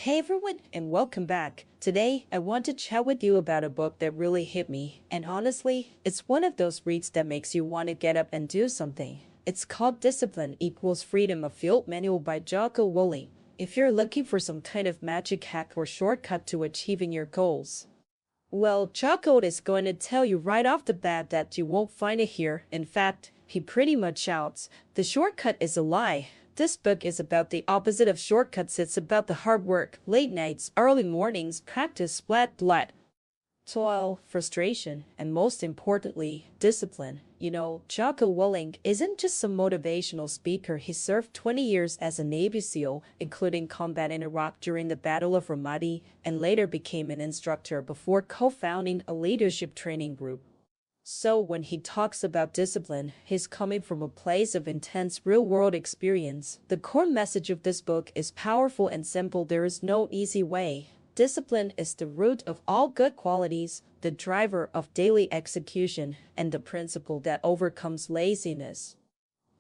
Hey everyone, and welcome back. Today, I want to chat with you about a book that really hit me, and honestly, it's one of those reads that makes you want to get up and do something. It's called Discipline Equals Freedom, a field manual by Jocko Willink. If you're looking for some kind of magic hack or shortcut to achieving your goals, well, Jocko is going to tell you right off the bat that you won't find it here. In fact, he pretty much shouts, the shortcut is a lie. This book is about the opposite of shortcuts. It's about the hard work, late nights, early mornings, practice, sweat, blood, toil, frustration, and most importantly, discipline. Jocko Willink isn't just some motivational speaker. He served 20 years as a Navy SEAL, including combat in Iraq during the Battle of Ramadi, and later became an instructor before co-founding a leadership training group. So when he talks about discipline, he's coming from a place of intense real-world experience. The core message of this book is powerful and simple. There is no easy way. Discipline is the root of all good qualities, the driver of daily execution, and the principle that overcomes laziness,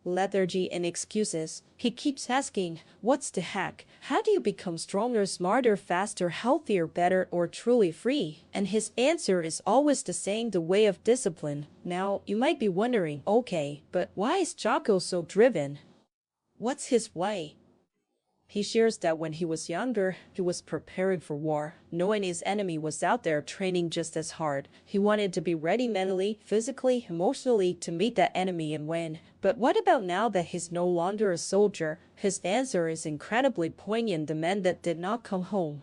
lethargy, and excuses. He keeps asking, what's the hack? How do you become stronger, smarter, faster, healthier, better, or truly free? And his answer is always the same: the way of discipline. Now, you might be wondering, okay, but why is Jocko so driven? What's his way? He shares that when he was younger, he was preparing for war, knowing his enemy was out there training just as hard. He wanted to be ready mentally, physically, emotionally to meet that enemy and win. But what about now that he's no longer a soldier? His answer is incredibly poignant: the men that did not come home.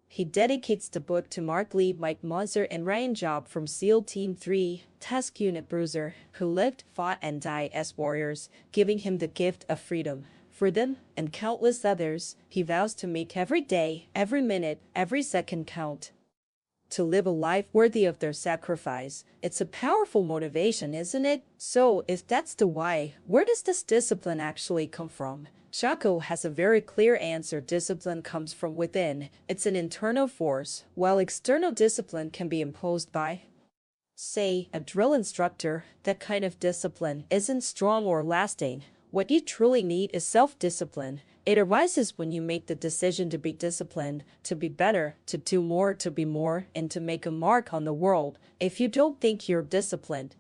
He dedicates the book to Mark Lee, Mike Munzer, and Ryan Job from SEAL Team 3, Task Unit Bruiser, who lived, fought, and died as warriors, giving him the gift of freedom. For them, and countless others, he vows to make every day, every minute, every second count. To live a life worthy of their sacrifice. It's a powerful motivation, isn't it? So, if that's the why, where does this discipline actually come from? Jocko has a very clear answer. Discipline comes from within. It's an internal force, while external discipline can be imposed by, say, a drill instructor. That kind of discipline isn't strong or lasting. What you truly need is self-discipline. It arises when you make the decision to be disciplined, to be better, to do more, to be more, and to make a mark on the world. If you don't think you're disciplined,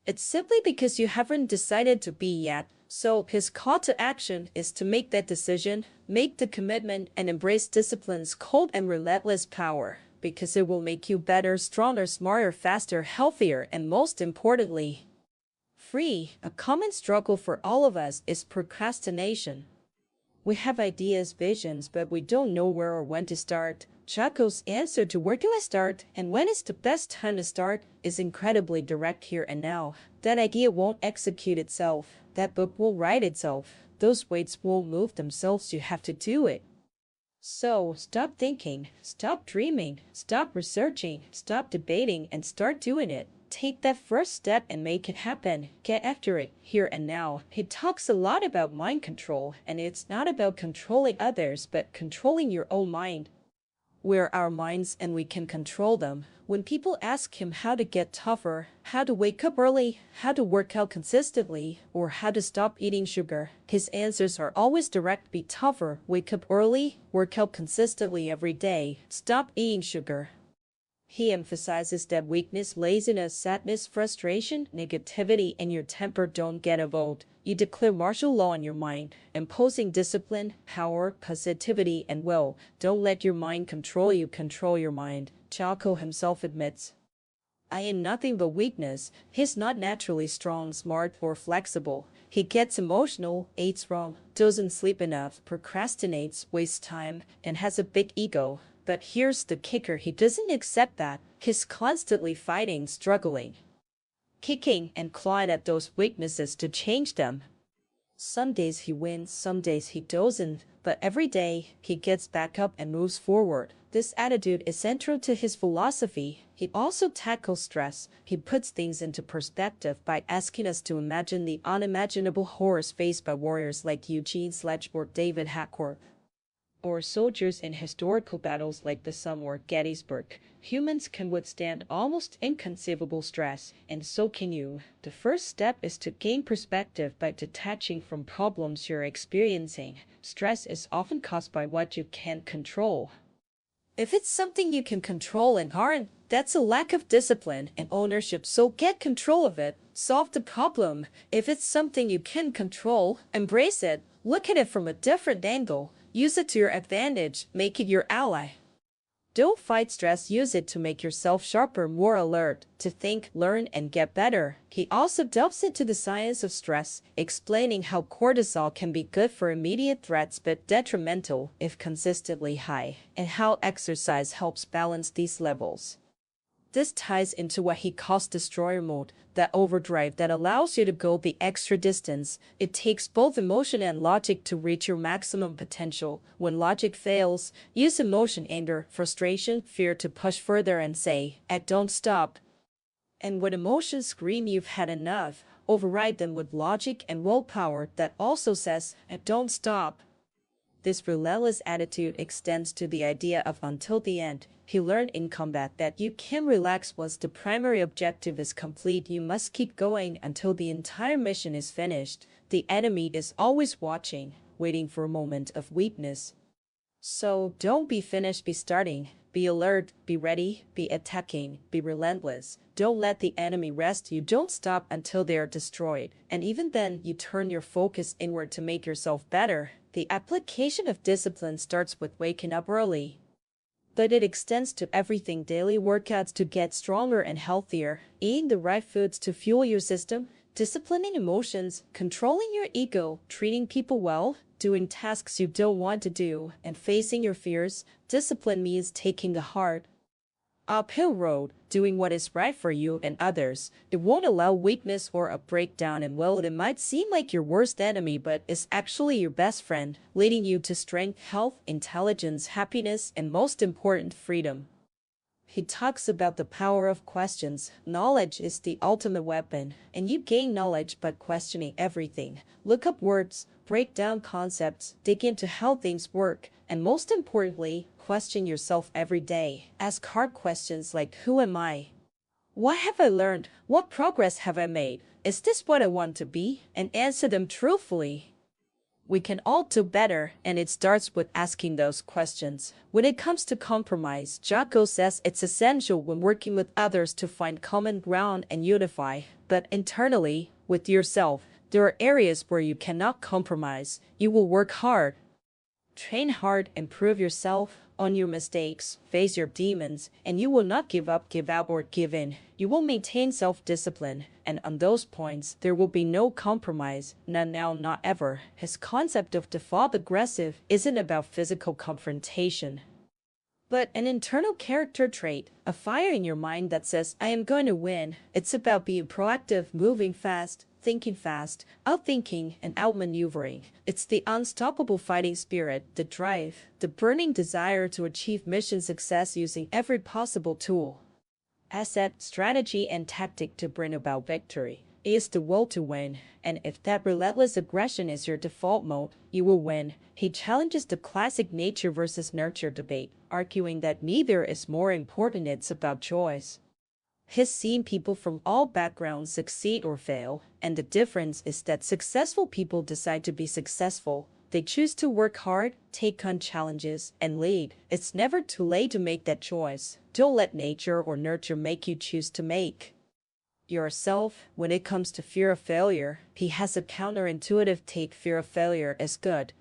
it's simply because you haven't decided to be yet. So his call to action is to make that decision, make the commitment, and embrace discipline's cold and relentless power, because it will make you better, stronger, smarter, faster, healthier, and most importantly, free. A common struggle for all of us is procrastination. We have ideas, visions, but we don't know where or when to start. Jocko's answer to where do I start and when is the best time to start is incredibly direct here and now. That idea won't execute itself. That book will write itself. Those weights won't move themselves. You have to do it. So, stop thinking, stop dreaming, stop researching, stop debating, and start doing it. Take that first step and make it happen. Get after it, here and now. He talks a lot about mind control, and it's not about controlling others, but controlling your own mind. We're our minds and we can control them. When people ask him how to get tougher, how to wake up early, how to work out consistently, or how to stop eating sugar, his answers are always direct. Be tougher, wake up early, work out consistently every day, stop eating sugar. He emphasizes that weakness, laziness, sadness, frustration, negativity, and your temper don't get a vote. You declare martial law on your mind, imposing discipline, power, positivity, and will. Don't let your mind control you, control your mind. Jocko himself admits, I am nothing but weakness. He's not naturally strong, smart, or flexible. He gets emotional, eats wrong, doesn't sleep enough, procrastinates, wastes time, and has a big ego. But here's the kicker: he doesn't accept that. He's constantly fighting, struggling, kicking and clawing at those weaknesses to change them. Some days he wins, some days he doesn't, but every day he gets back up and moves forward. This attitude is central to his philosophy. He also tackles stress. He puts things into perspective by asking us to imagine the unimaginable horrors faced by warriors like Eugene Sledge or David Hackworth. or soldiers in historical battles like the Somme or Gettysburg. Humans can withstand almost inconceivable stress, and so can you. The first step is to gain perspective by detaching from problems you're experiencing. Stress is often caused by what you can't control. If it's something you can control and harm, that's a lack of discipline and ownership, so get control of it. Solve the problem. If it's something you can control, embrace it. Look at it from a different angle. Use it to your advantage. Make it your ally. Don't fight stress, use it to make yourself sharper, more alert, to think, learn, and get better. He also delves into the science of stress, explaining how cortisol can be good for immediate threats but detrimental if consistently high, and how exercise helps balance these levels. This ties into what he calls destroyer mode, that overdrive that allows you to go the extra distance. It takes both emotion and logic to reach your maximum potential. When logic fails, use emotion, anger, frustration, fear to push further and say, don't stop. And when emotions scream you've had enough, override them with logic and willpower that also says, don't stop. This relentless attitude extends to the idea of until the end. He learned in combat that you can relax once the primary objective is complete. You must keep going until the entire mission is finished. The enemy is always watching, waiting for a moment of weakness. So don't be finished, be starting. Be alert, be ready, be attacking, be relentless. Don't let the enemy rest. You don't stop until they are destroyed. And even then, you turn your focus inward to make yourself better. The application of discipline starts with waking up early, but it extends to everything: daily workouts to get stronger and healthier, eating the right foods to fuel your system, disciplining emotions, controlling your ego, treating people well, doing tasks you don't want to do, and facing your fears. Discipline means taking the hard, uphill road, doing what is right for you and others. It won't allow weakness or a breakdown, and well, it might seem like your worst enemy, but is actually your best friend, leading you to strength, health, intelligence, happiness, and most important, freedom. He talks about the power of questions. Knowledge is the ultimate weapon, and you gain knowledge by questioning everything. Look up words, break down concepts, dig into how things work, and most importantly, question yourself every day. Ask hard questions like, who am I? What have I learned? What progress have I made? Is this what I want to be? And answer them truthfully. We can all do better, and it starts with asking those questions. When it comes to compromise, Jocko says it's essential when working with others to find common ground and unify. But internally, with yourself, there are areas where you cannot compromise. You will work hard, train hard, improve yourself, own your mistakes, face your demons, and you will not give up, give out, or give in. You will maintain self-discipline, and on those points, there will be no compromise, none now, not ever. His concept of default aggressive isn't about physical confrontation, but an internal character trait, a fire in your mind that says, I am going to win. It's about being proactive, moving fast, thinking fast, outthinking and outmaneuvering. It's the unstoppable fighting spirit, the drive, the burning desire to achieve mission success using every possible tool, asset, strategy, and tactic to bring about victory. It is the will to win, and if that relentless aggression is your default mode, you will win. He challenges the classic nature versus nurture debate, arguing that neither is more important, it's about choice. He's seen people from all backgrounds succeed or fail, and the difference is that successful people decide to be successful. They choose to work hard, take on challenges, and lead. It's never too late to make that choice. Don't let nature or nurture make you choose to make yourself. When it comes to fear of failure, he has a counterintuitive take: fear of failure is good.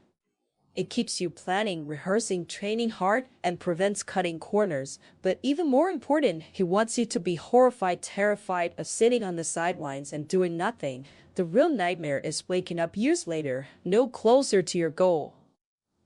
It keeps you planning, rehearsing, training hard, and prevents cutting corners. But even more important, he wants you to be horrified, terrified of sitting on the sidelines and doing nothing. The real nightmare is waking up years later, no closer to your goal,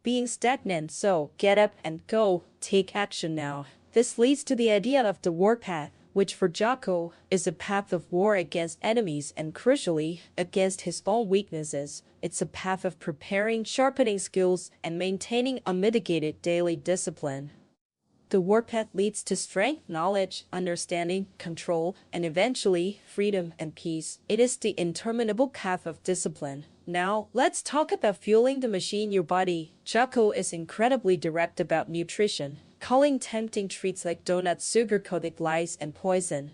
being stagnant. So get up and go, take action now. This leads to the idea of the warpath, which for Jocko is a path of war against enemies and, crucially, against his own weaknesses. It's a path of preparing, sharpening skills, and maintaining unmitigated daily discipline. The warpath leads to strength, knowledge, understanding, control, and eventually freedom and peace. It is the interminable path of discipline, Now, let's talk about fueling the machine, your body. Jocko is incredibly direct about nutrition, calling tempting treats like donuts sugar-coated lies and poison.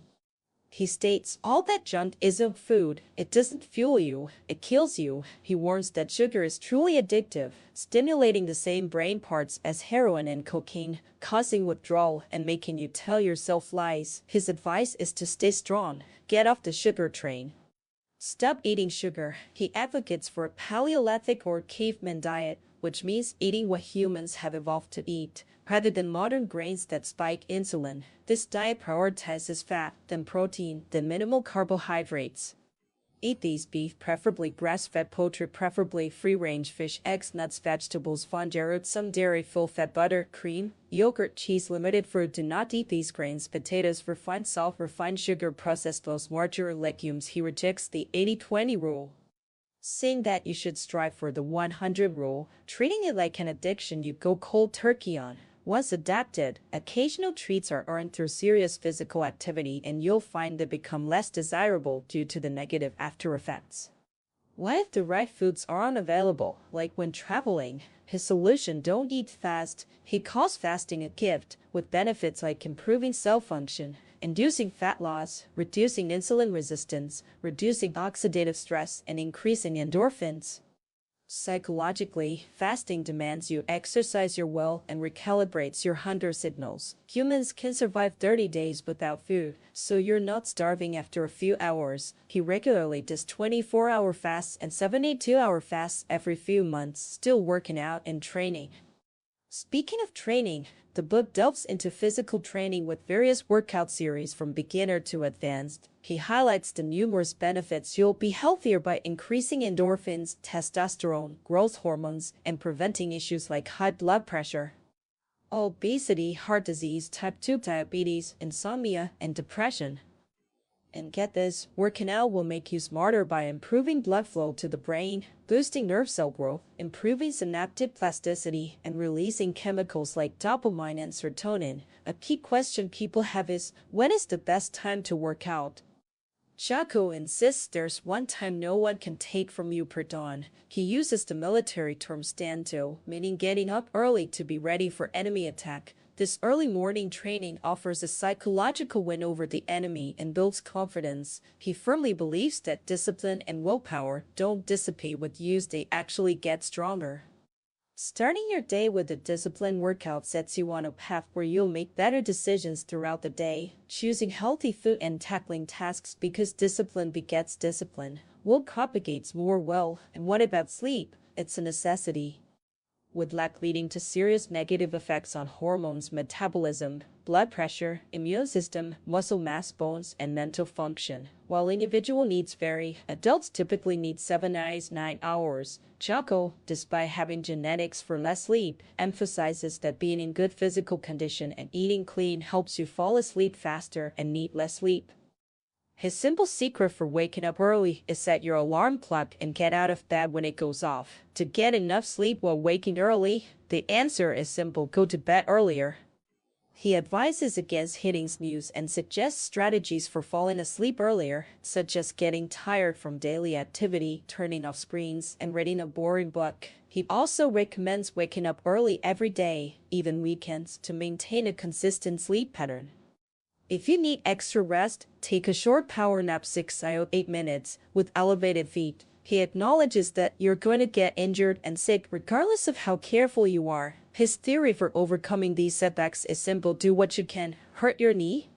He states, all that junk isn't food. It doesn't fuel you, it kills you. He warns that sugar is truly addictive, stimulating the same brain parts as heroin and cocaine, causing withdrawal and making you tell yourself lies. His advice is to stay strong, get off the sugar train. Stop eating sugar. He advocates for a Paleolithic or caveman diet, which means eating what humans have evolved to eat, rather than modern grains that spike insulin. This diet prioritizes fat, then protein, then minimal carbohydrates. Eat these beef, preferably grass-fed, poultry, preferably free-range fish, eggs, nuts, vegetables, fondue, some dairy, full-fat, butter, cream, yogurt, cheese, limited fruit. Do not eat these grains, potatoes, refined salt, refined sugar, processed oils, margarine, legumes. He rejects the 80-20 rule, saying that you should strive for the 100 rule, treating it like an addiction you go cold turkey on. Once adapted, occasional treats are earned through serious physical activity, and you'll find they become less desirable due to the negative after effects. What if the right foods are unavailable, like when traveling? His solution: don't eat fast. He calls fasting a gift, with benefits like improving cell function, inducing fat loss, reducing insulin resistance, reducing oxidative stress, and increasing endorphins. Psychologically, fasting demands you exercise your will and recalibrates your hunger signals. Humans can survive 30 days without food, so you're not starving after a few hours. He regularly does 24-hour fasts and 72-hour fasts every few months, still working out and training. Speaking of training, the book delves into physical training with various workout series from beginner to advanced. He highlights the numerous benefits. You'll be healthier by increasing endorphins, testosterone, growth hormones, and preventing issues like high blood pressure, obesity, heart disease, type 2 diabetes, insomnia, and depression. And get this, working out will make you smarter by improving blood flow to the brain, boosting nerve cell growth, improving synaptic plasticity, and releasing chemicals like dopamine and serotonin. A key question people have is, when is the best time to work out? Jocko insists there's one time no one can take from you per dawn. He uses the military term stand-to, meaning getting up early to be ready for enemy attack. This early morning training offers a psychological win over the enemy and builds confidence. He firmly believes that discipline and willpower don't dissipate with use, they actually get stronger. Starting your day with a disciplined workout sets you on a path where you'll make better decisions throughout the day, choosing healthy food and tackling tasks because discipline begets discipline. Will propagates more well. And what about sleep? It's a necessity, with lack leading to serious negative effects on hormones, metabolism, blood pressure, immune system, muscle mass, bones, and mental function. While individual needs vary, adults typically need 7 to 9 hours. Jocko, despite having genetics for less sleep, emphasizes that being in good physical condition and eating clean helps you fall asleep faster and need less sleep. His simple secret for waking up early is set your alarm clock and get out of bed when it goes off. To get enough sleep while waking early, the answer is simple: go to bed earlier. He advises against hitting snooze and suggests strategies for falling asleep earlier, such as getting tired from daily activity, turning off screens, and reading a boring book. He also recommends waking up early every day, even weekends, to maintain a consistent sleep pattern. If you need extra rest, take a short power nap 6 to 8 minutes with elevated feet. He acknowledges that you're going to get injured and sick regardless of how careful you are. His theory for overcoming these setbacks is simple: do what you can. Hurt your knee?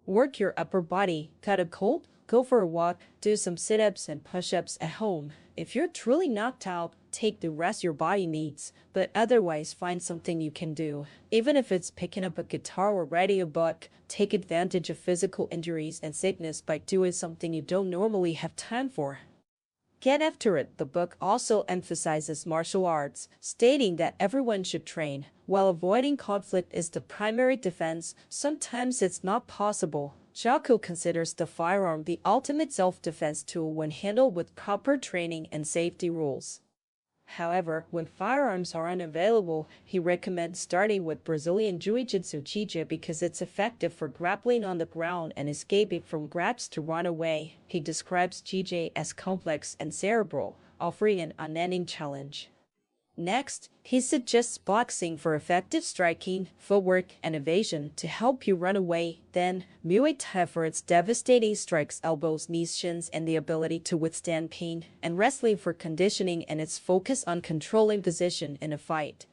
Work your upper body. Got a cold? Go for a walk. Do some sit-ups and push-ups at home. If you're truly knocked out, take the rest your body needs, but otherwise find something you can do. Even if it's picking up a guitar or writing a book, take advantage of physical injuries and sickness by doing something you don't normally have time for. Get after it. The book also emphasizes martial arts, stating that everyone should train. While avoiding conflict is the primary defense, sometimes it's not possible. Jocko considers the firearm the ultimate self-defense tool when handled with proper training and safety rules. However, when firearms are unavailable, he recommends starting with Brazilian Jiu-Jitsu Jijia because it's effective for grappling on the ground and escaping from grabs to run away. He describes Jijia as complex and cerebral, offering an unending challenge. Next, he suggests boxing for effective striking, footwork, and evasion to help you run away. Then, Muay Thai for its devastating strikes, elbows, knees, shins, and the ability to withstand pain, and wrestling for conditioning and its focus on controlling position in a fight.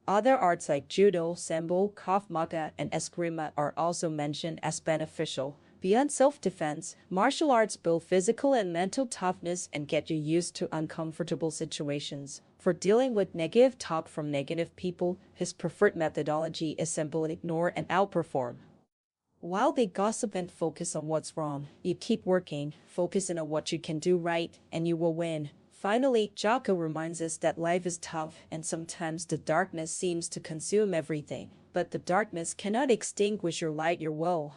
Other arts like judo, sambo, krav maga, and eskrima are also mentioned as beneficial. Beyond self-defense, martial arts build physical and mental toughness and get you used to uncomfortable situations. For dealing with negative talk from negative people, his preferred methodology is simply ignore and outperform. While they gossip and focus on what's wrong, you keep working, focusing on what you can do right, and you will win. Finally, Jocko reminds us that life is tough and sometimes the darkness seems to consume everything, but the darkness cannot extinguish your light, your will.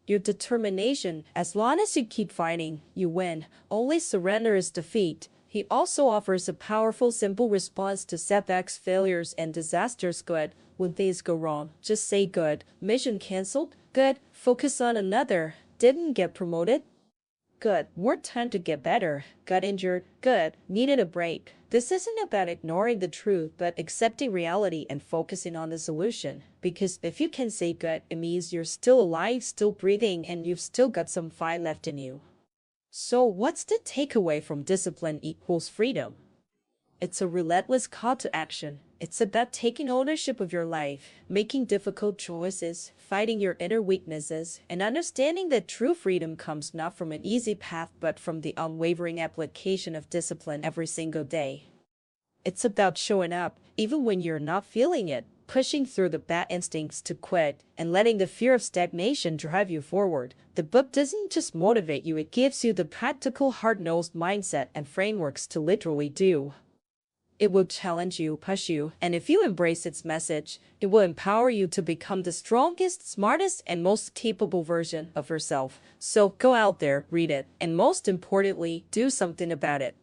Your determination, as long as you keep fighting, you win. Only surrender is defeat. He also offers a powerful, simple response to setbacks, failures, and disasters. Good. When things go wrong, just say good. Mission cancelled? Good. Focus on another. Didn't get promoted? Good. More time to get better. Got injured? Good. Needed a break. This isn't about ignoring the truth, but accepting reality and focusing on the solution. Because if you can say good, it means you're still alive, still breathing, and you've still got some fight left in you. So what's the takeaway from Discipline Equals Freedom? It's a relentless call to action. It's about taking ownership of your life, making difficult choices, fighting your inner weaknesses, and understanding that true freedom comes not from an easy path but from the unwavering application of discipline every single day. It's about showing up, even when you're not feeling it, pushing through the bad instincts to quit, and letting the fear of stagnation drive you forward. The book doesn't just motivate you, it gives you the practical, hard-nosed mindset and frameworks to literally do. It will challenge you, push you, and if you embrace its message, it will empower you to become the strongest, smartest, and most capable version of yourself. So go out there, read it, and most importantly, do something about it.